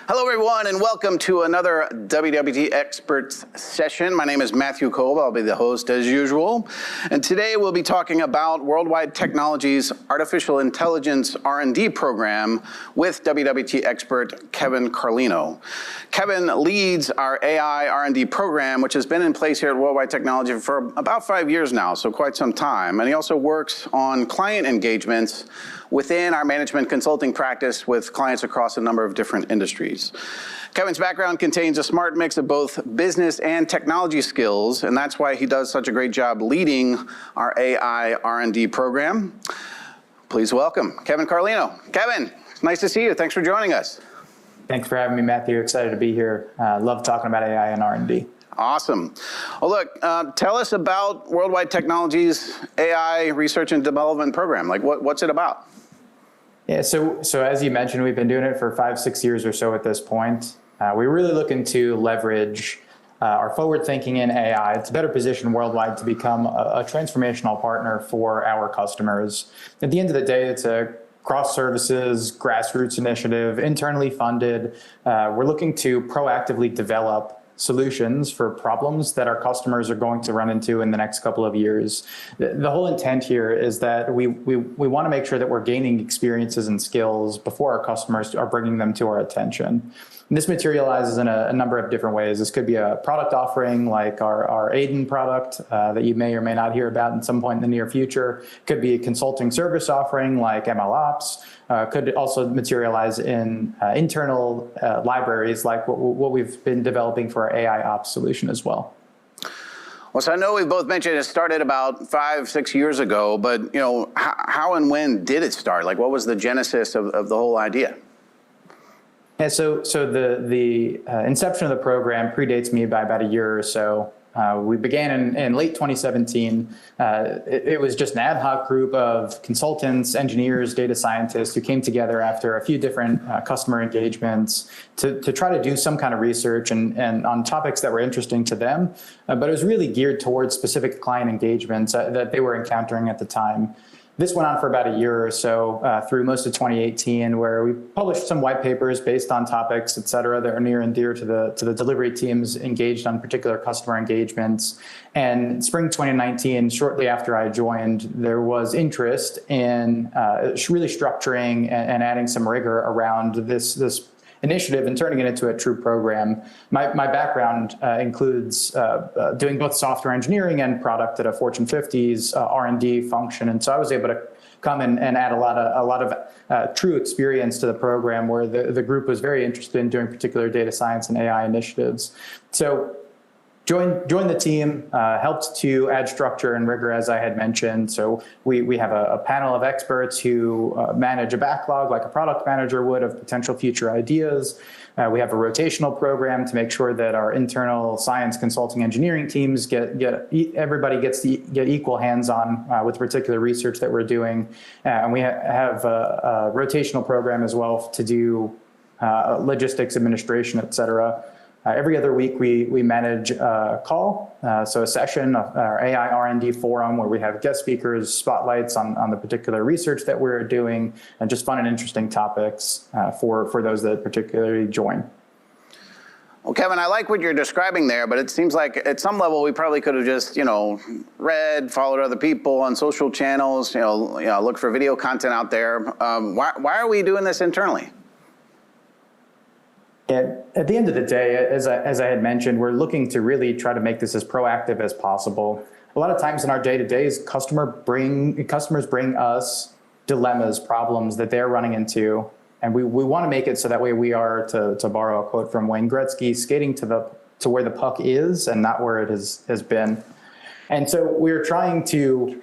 Hello, everyone, and welcome to another WWT Experts session. My name is Matthew Kolb. I'll be the host as usual. And today we'll be talking about Worldwide Technology's Artificial Intelligence R&D program with WWT expert Kevin Carlino. Kevin leads our AI R&D program, which has been in place here at Worldwide Technology for about 5 years now, so quite some time. And he also works on client engagements within our management consulting practice with clients across a number of different industries. Kevin's background contains a smart mix of both business and technology skills, and that's why he does such a great job leading our AI R&D program. Please welcome Kevin Carlino. Kevin, it's nice to see you. Thanks for joining us. Thanks for having me, Matthew. Excited to be here. Love talking about AI and R&D. Awesome. Well, look, tell us about Worldwide Technology's AI Research and Development Program. Like, what's it about? Yeah, so as you mentioned, we've been doing it for 5-6 years or so at this point. We're really looking to leverage our forward thinking in AI to better position Worldwide to become a transformational partner for our customers. At the end of the day, it's a cross-services, grassroots initiative, internally funded. We're looking to proactively develop solutions for problems that our customers are going to run into in the next couple of years. The whole intent here is that we want to make sure that we're gaining experiences and skills before our customers are bringing them to our attention. And this materializes in a number of different ways. This could be a product offering like our Aiden product that you may or may not hear about at some point in the near future. Could be a consulting service offering like MLOps. Could also materialize in internal libraries like what we've been developing for our AI ops solution as well. Well, so I know we've both mentioned it started about 5-6 years ago, but how and when did it start? Like, what was the genesis of the whole idea? Yeah, so the inception of the program predates me by about a year or so. We began in late 2017. It was just an ad hoc group of consultants, engineers, data scientists who came together after a few different customer engagements to try to do some kind of research and on topics that were interesting to them. But it was really geared towards specific client engagements that they were encountering at the time. This went on for about a year or so through most of 2018, where we published some white papers based on topics, et cetera, that are near and dear to the delivery teams engaged on particular customer engagements. And spring 2019, shortly after I joined, there was interest in really structuring and adding some rigor around this initiative and turning it into a true program. My background includes doing both software engineering and product at a Fortune 50's R&D function, and so I was able to come and add a lot of true experience to the program, where the group was very interested in doing particular data science and AI initiatives. So joined the team, helped to add structure and rigor, as I had mentioned. So we have a panel of experts who manage a backlog like a product manager would of potential future ideas. We have a rotational program to make sure that our internal science, consulting, engineering teams everybody gets to get equal hands-on with particular research that we're doing. And we have a rotational program as well to do logistics, administration, et cetera. Every other week, we manage a call, so a session, our AI R&D forum, where we have guest speakers, spotlights on the particular research that we're doing, and just fun and interesting topics for those that particularly join. Well, Kevin, I like what you're describing there, but it seems like at some level we probably could have just, read, followed other people on social channels, look for video content out there. Why are we doing this internally? At the end of the day, as I had mentioned, we're looking to really try to make this as proactive as possible. A lot of times in our day-to-days, customers bring us dilemmas, problems that they're running into, and we want to make it so that way we are, to borrow a quote from Wayne Gretzky, skating to where the puck is and not where it has been. And so we're trying to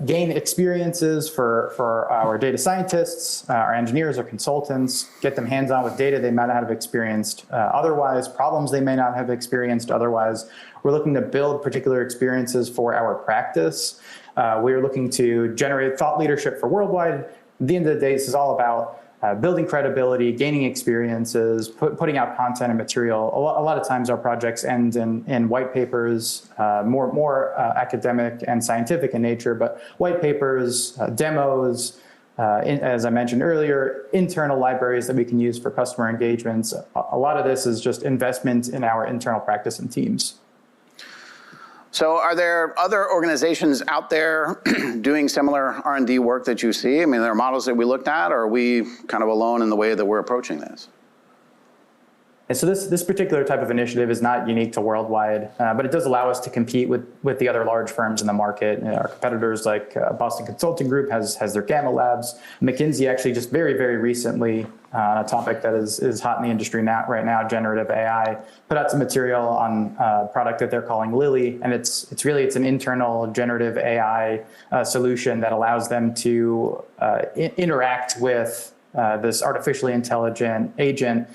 gain experiences for our data scientists, our engineers, our consultants, get them hands-on with data they might not have experienced otherwise, problems they may not have experienced otherwise. We're looking to build particular experiences for our practice. We're looking to generate thought leadership for Worldwide. At the end of the day, this is all about building credibility, gaining experiences, putting out content and material. A lot of times our projects end in white papers, more academic and scientific in nature, but white papers, demos, as I mentioned earlier, internal libraries that we can use for customer engagements. A lot of this is just investment in our internal practice and teams. So are there other organizations out there doing similar R&D work that you see? I mean, there are models that we looked at, or are we kind of alone in the way that we're approaching this? And so this particular type of initiative is not unique to Worldwide, but it does allow us to compete with the other large firms in the market. Our competitors like Boston Consulting Group has their Gamma Labs. McKinsey actually just very, very recently, a topic that is hot in the industry right now, generative AI, put out some material on a product that they're calling Lily. And it's an internal generative AI solution that allows them to interact with this artificially intelligent agent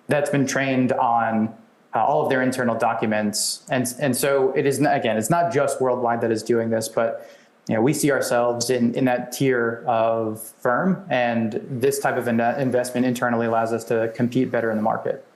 that's been trained on all of their internal documents. And so it is, again, it's not just Worldwide that is doing this, but we see ourselves in that tier of firm, and this type of investment internally allows us to compete better in the market.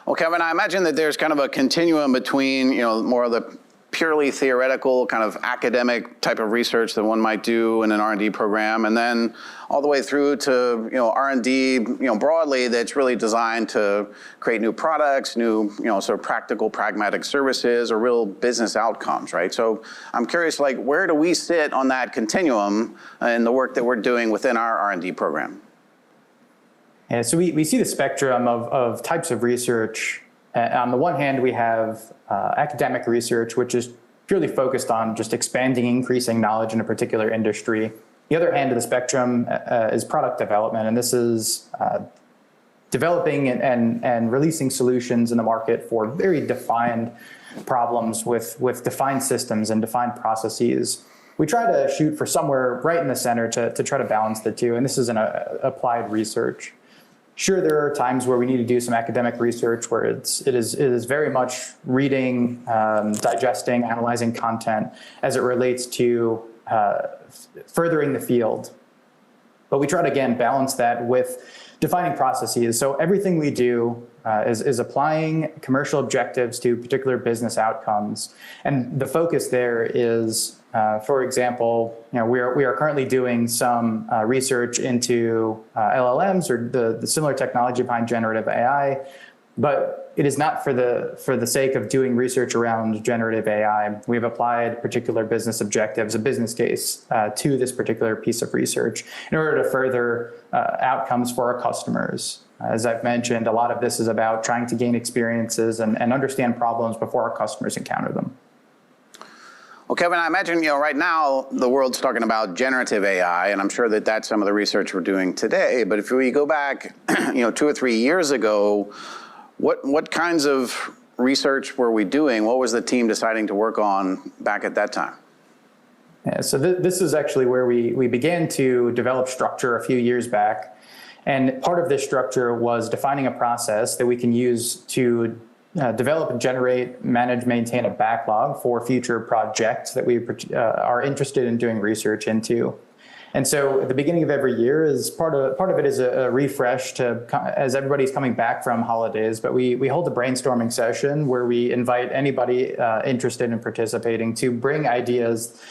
Well, Kevin, I imagine that there's kind of a continuum between, more of the purely theoretical kind of academic type of research that one might do in an R&D program, and then all the way through to R&D broadly that's really designed to create new products, new sort of practical pragmatic services or real business outcomes, right? So I'm curious, like, where do we sit on that continuum in the work that we're doing within our R&D program? Yeah, so we see the spectrum of types of research. On the one hand, we have academic research, which is purely focused on just expanding, increasing knowledge in a particular industry. The other end of the spectrum is product development, and this is developing and releasing solutions in the market for very defined problems with defined systems and defined processes. We try to shoot for somewhere right in the center to try to balance the two, and this is an applied research. Sure, there are times where we need to do some academic research where it is very much reading, digesting, analyzing content as it relates to furthering the field. But we try to, again, balance that with defining processes. So everything we do is applying commercial objectives to particular business outcomes. And the focus there is, for example, we are currently doing some research into LLMs or the similar technology behind generative AI, but it is not for the sake of doing research around generative AI. We've applied particular business objectives, a business case, to this particular piece of research in order to further outcomes for our customers. As I've mentioned, a lot of this is about trying to gain experiences and understand problems before our customers encounter them. Well, Kevin, I imagine, right now the world's talking about generative AI, and I'm sure that that's some of the research we're doing today. But if we go back, 2 or 3 years ago, what kinds of research were we doing? What was the team deciding to work on back at that time? Yeah, so this is actually where we began to develop structure a few years back. And part of this structure was defining a process that we can use to develop, generate, manage, maintain a backlog for future projects that we are interested in doing research into. And so at the beginning of every year is part of it is a refresh as everybody's coming back from holidays, but we hold a brainstorming session where we invite anybody interested in participating to bring ideas,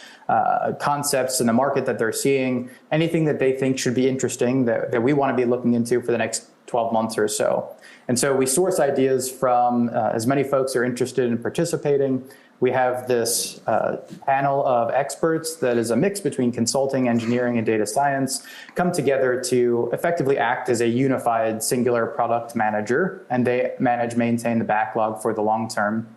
concepts in the market that they're seeing, anything that they think should be interesting that we want to be looking into for the next 12 months or so. And so we source ideas from as many folks are interested in participating. We have this panel of experts that is a mix between consulting, engineering, and data science come together to effectively act as a unified singular product manager, and they maintain the backlog for the long term.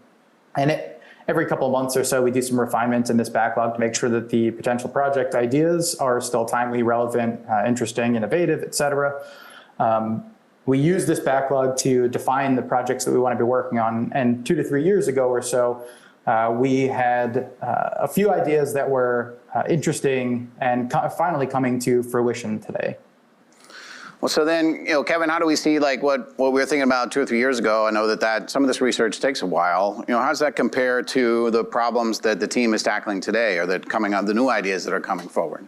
And every couple of months or so, we do some refinements in this backlog to make sure that the potential project ideas are still timely, relevant, interesting, innovative, et cetera. We use this backlog to define the projects that we want to be working on. And 2 to 3 years ago or so, we had a few ideas that were interesting and finally coming to fruition today. Well, so then, Kevin, how do we see like what we were thinking about 2 or 3 years ago? I know that some of this research takes a while. How does that compare to the problems that the team is tackling today, or that coming out, the new ideas that are coming forward?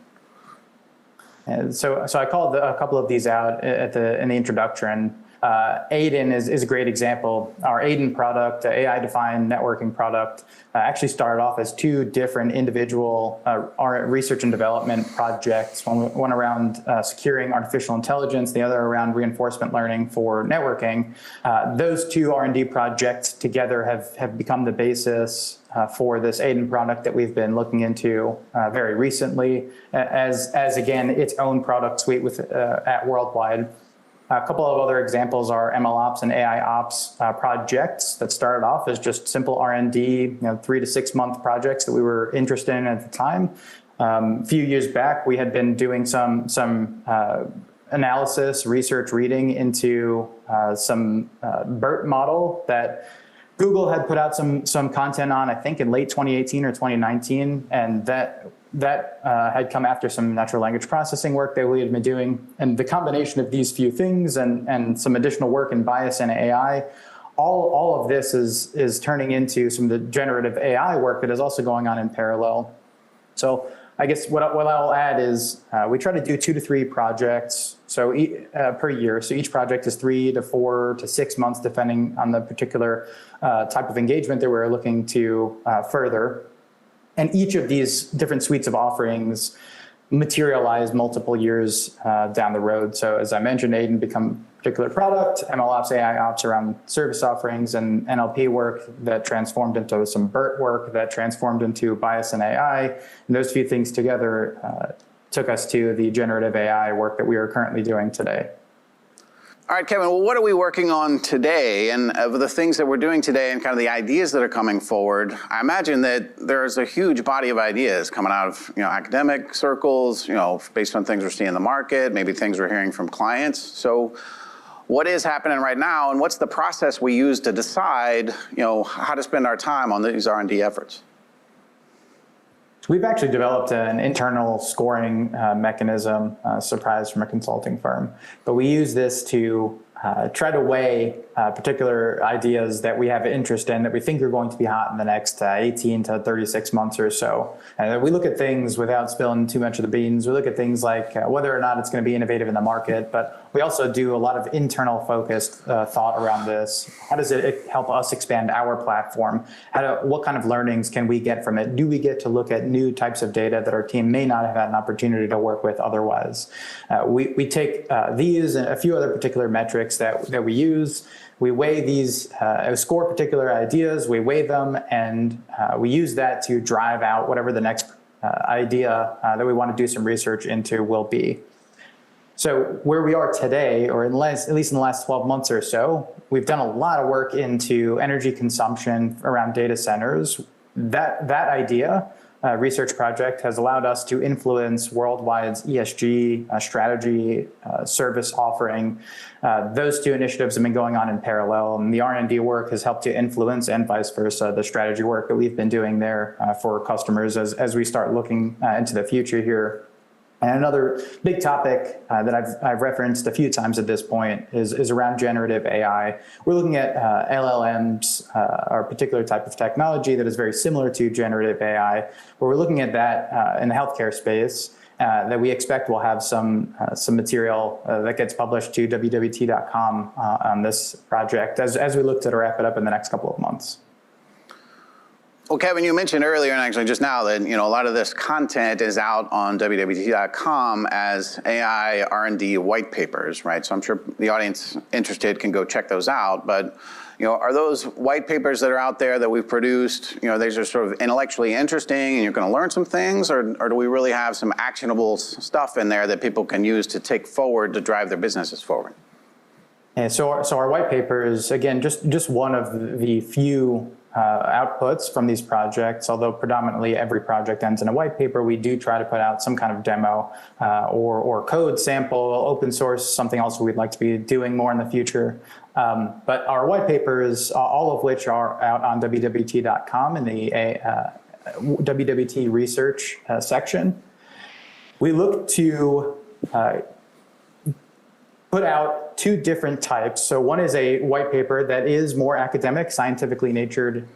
And so I called a couple of these out in the introduction. Aiden is a great example. Our Aiden product, AI-defined networking product, actually started off as two different individual our research and development projects, one around securing artificial intelligence, the other around reinforcement learning for networking. Those two R&D projects together have become the basis for this Aiden product that we've been looking into very recently as again, its own product suite at Worldwide. A couple of other examples are MLOps and AIOps projects that started off as just simple R&D, 3 to 6 month projects that we were interested in at the time. A few years back, we had been doing some analysis, research, reading into some BERT model that Google had put out some content on, I think in late 2018 or 2019, and that had come after some natural language processing work that we had been doing. And the combination of these few things and some additional work in bias and AI, all of this is turning into some of the generative AI work that is also going on in parallel. So I guess what I'll add is we try to do 2 to 3 projects per year. So each project is 3 to 4 to 6 months, depending on the particular type of engagement that we're looking to further. And each of these different suites of offerings materialize multiple years down the road. So as I mentioned, Aiden become a particular product, MLOps, AIOps around service offerings, and NLP work that transformed into some BERT work that transformed into bias and AI. And those few things together took us to the generative AI work that we are currently doing today. All right, Kevin, well, what are we working on today? And of the things that we're doing today and kind of the ideas that are coming forward, I imagine that there's a huge body of ideas coming out of academic circles, based on things we're seeing in the market, maybe things we're hearing from clients. So what is happening right now, and what's the process we use to decide how to spend our time on these R&D efforts? We've actually developed an internal scoring mechanism, surprise from a consulting firm. But we use this to try to weigh particular ideas that we have interest in that we think are going to be hot in the next 18 to 36 months or so. And we look at things without spilling too much of the beans. We look at things like whether or not it's going to be innovative in the market, but we also do a lot of internal focused thought around this. How does it help us expand our platform? What kind of learnings can we get from it? Do we get to look at new types of data that our team may not have had an opportunity to work with otherwise? We take these and a few other particular metrics that we use. We weigh these, score particular ideas, we weigh them, and we use that to drive out whatever the next idea that we want to do some research into will be. So where we are today, or at least in the last 12 months or so, we've done a lot of work into energy consumption around data centers. That idea, research project, has allowed us to influence Worldwide's ESG strategy, service offering. Those two initiatives have been going on in parallel, and the R&D work has helped to influence, and vice versa, the strategy work that we've been doing there for customers as we start looking into the future here. And another big topic that I've referenced a few times at this point is around generative AI. We're looking at LLMs, our particular type of technology that is very similar to generative AI, where we're looking at that in the healthcare space that we expect will have some material that gets published to wwt.com on this project as we look to wrap it up in the next couple of months. Well, Kevin, you mentioned earlier, and actually just now, that a lot of this content is out on wwt.com as AI R&D white papers, right? So I'm sure the audience interested can go check those out. But are those white papers that are out there that we've produced, these are sort of intellectually interesting and you're going to learn some things, or do we really have some actionable stuff in there that people can use to take forward to drive their businesses forward? And so our white paper is, again, just one of the few outputs from these projects. Although predominantly every project ends in a white paper, we do try to put out some kind of demo or code sample, open source, something else we'd like to be doing more in the future. But our white papers, all of which are out on wwt.com in the WWT research section, we look to put out two different types. So one is a white paper that is more academic, scientific in nature.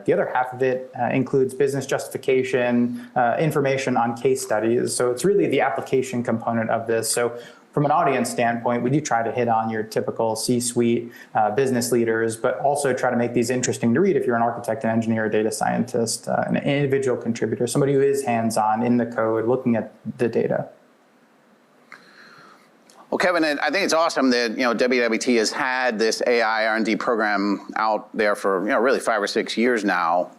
The other half of it includes business justification, information on case studies. So it's really the application component of this. So from an audience standpoint, we do try to hit on your typical C-suite business leaders, but also try to make these interesting to read if you're an architect, an engineer, a data scientist, an individual contributor, somebody who is hands-on in the code, looking at the data. Well, Kevin, I think it's awesome that WWT has had this AI R&D program out there for really 5 or 6 years now.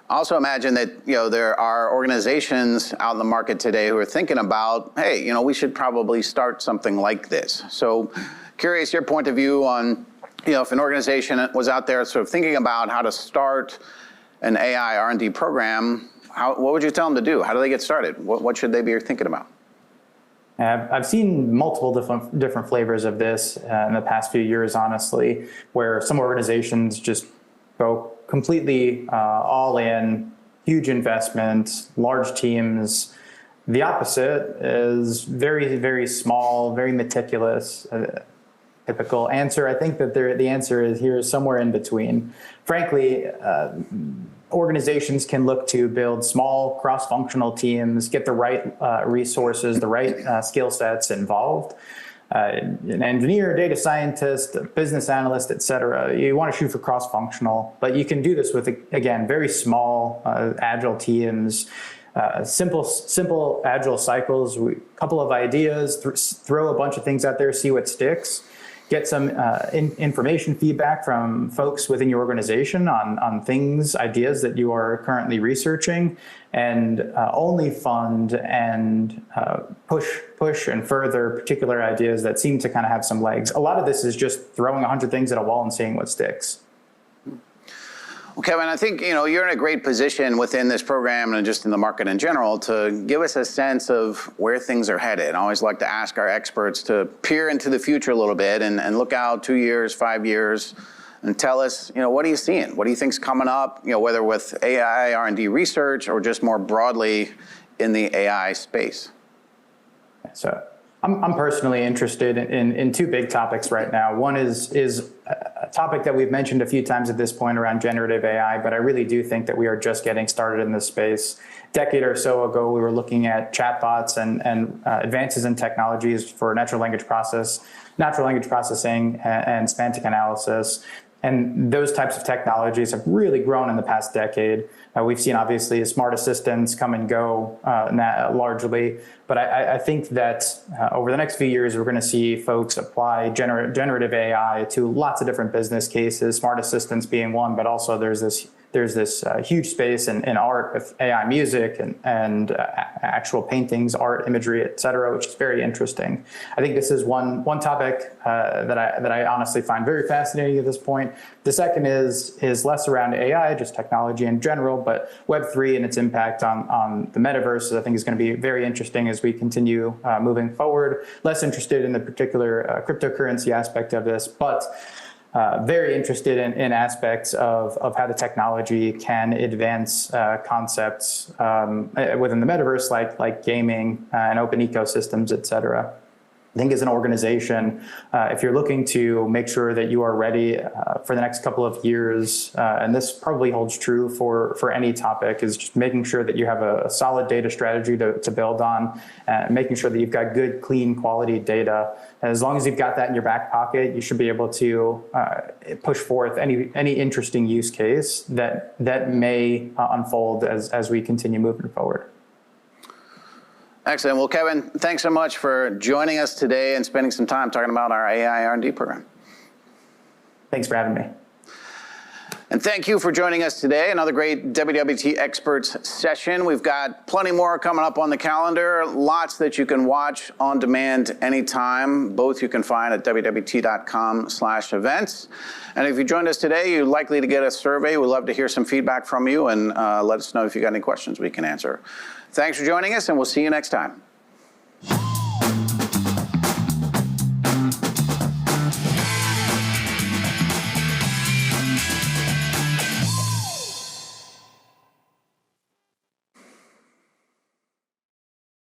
I also imagine that there are organizations out in the market today who are thinking about, hey, we should probably start something like this. So, curious your point of view on if an organization was out there sort of thinking about how to start an AI R&D program, what would you tell them to do? How do they get started? What should they be thinking about? I've seen multiple different flavors of this in the past few years, honestly, where some organizations just go completely all in, huge investment, large teams. The opposite is very, very small, very meticulous. Typical answer, I think that the answer is here somewhere in between. Frankly, organizations can look to build small cross-functional teams, get the right resources, the right skill sets involved. An engineer, data scientist, business analyst, et cetera. You want to shoot for cross-functional, but you can do this with, again, very small, agile teams, simple agile cycles, a couple of ideas, throw a bunch of things out there, see what sticks. Get some information feedback from folks within your organization on things, ideas that you are currently researching, and only fund and push and further particular ideas that seem to kind of have some legs. A lot of this is just throwing 100 things at a wall and seeing what sticks. Well, Kevin, I think you're in a great position within this program and just in the market in general to give us a sense of where things are headed. I always like to ask our experts to peer into the future a little bit and look out 2 years, 5 years, and tell us, what are you seeing? What do you think's coming up? Whether with AI R&D research or just more broadly in the AI space. So I'm personally interested in 2 big topics right now. One is a topic that we've mentioned a few times at this point around generative AI, but I really do think that we are just getting started in this space. A decade or so ago, we were looking at chatbots and advances in technologies for natural language processing and semantic analysis. And those types of technologies have really grown in the past decade. We've seen, obviously, smart assistants come and go largely. But I think that over the next few years, we're going to see folks apply generative AI to lots of different business cases, smart assistants being one, but also there's this huge space in art with AI music and actual paintings, art, imagery, et cetera, which is very interesting. I think this is one topic that I honestly find very fascinating at this point. The second is less around AI, just technology in general, but Web3 and its impact on the metaverse, I think is going to be very interesting as we continue moving forward. Less interested in the particular cryptocurrency aspect of this, but very interested in aspects of how the technology can advance concepts within the metaverse, like gaming and open ecosystems, et cetera. I think as an organization, if you're looking to make sure that you are ready for the next couple of years, and this probably holds true for any topic, is just making sure that you have a solid data strategy to build on, making sure that you've got good, clean, quality data. And as long as you've got that in your back pocket, you should be able to push forth any interesting use case that may unfold as we continue moving forward. Excellent. Well, Kevin, thanks so much for joining us today and spending some time talking about our AI R&D program. Thanks for having me. And thank you for joining us today. Another great WWT Experts session. We've got plenty more coming up on the calendar. Lots that you can watch on demand anytime. Both you can find at wwt.com/events. And if you joined us today, you're likely to get a survey. We'd love to hear some feedback from you and let us know if you got any questions we can answer. Thanks for joining us, and we'll see you next time.